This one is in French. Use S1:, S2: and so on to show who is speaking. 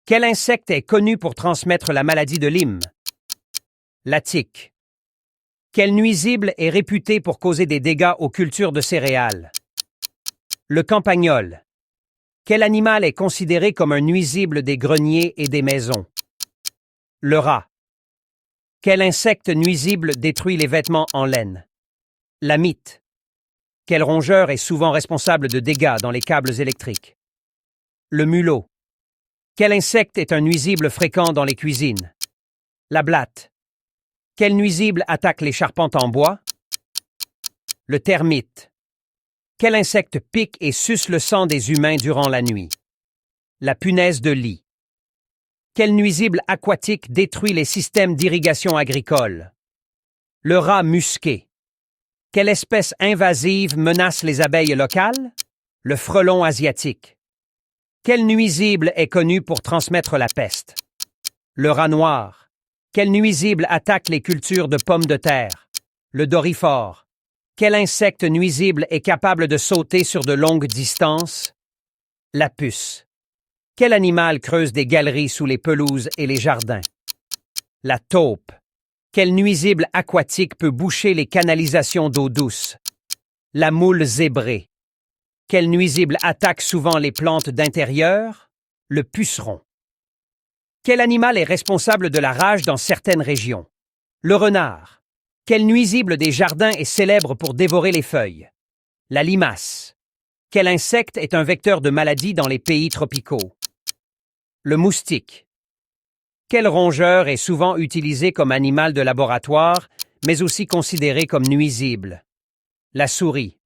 S1: Quel insecte est connu pour transmettre la maladie de Lyme? La tique. Quel nuisible est réputé pour causer des dégâts aux cultures de céréales? Le campagnol. Quel animal est considéré comme un nuisible des greniers et des maisons? Le rat. Quel insecte nuisible détruit les vêtements en laine? La mite. Quel rongeur est souvent responsable de dégâts dans les câbles électriques? Le mulot. Quel insecte est un nuisible fréquent dans les cuisines? La blatte. Quel nuisible attaque les charpentes en bois? Le termite. Quel insecte pique et suce le sang des humains durant la nuit? La punaise de lit. Quel nuisible aquatique détruit les systèmes d'irrigation agricole? Le rat musqué. Quelle espèce invasive menace les abeilles locales? Le frelon asiatique. Quel nuisible est connu pour transmettre la peste? Le rat noir. Quel nuisible attaque les cultures de pommes de terre? Le doryphore. Quel insecte nuisible est capable de sauter sur de longues distances? La puce. Quel animal creuse des galeries sous les pelouses et les jardins? La taupe. Quel nuisible aquatique peut boucher les canalisations d'eau douce? La moule zébrée. Quel nuisible attaque souvent les plantes d'intérieur? Le puceron. Quel animal est responsable de la rage dans certaines régions? Le renard. Quel nuisible des jardins est célèbre pour dévorer les feuilles? La limace. Quel insecte est un vecteur de maladies dans les pays tropicaux? Le moustique. Quel rongeur est souvent utilisé comme animal de laboratoire, mais aussi considéré comme nuisible? La souris.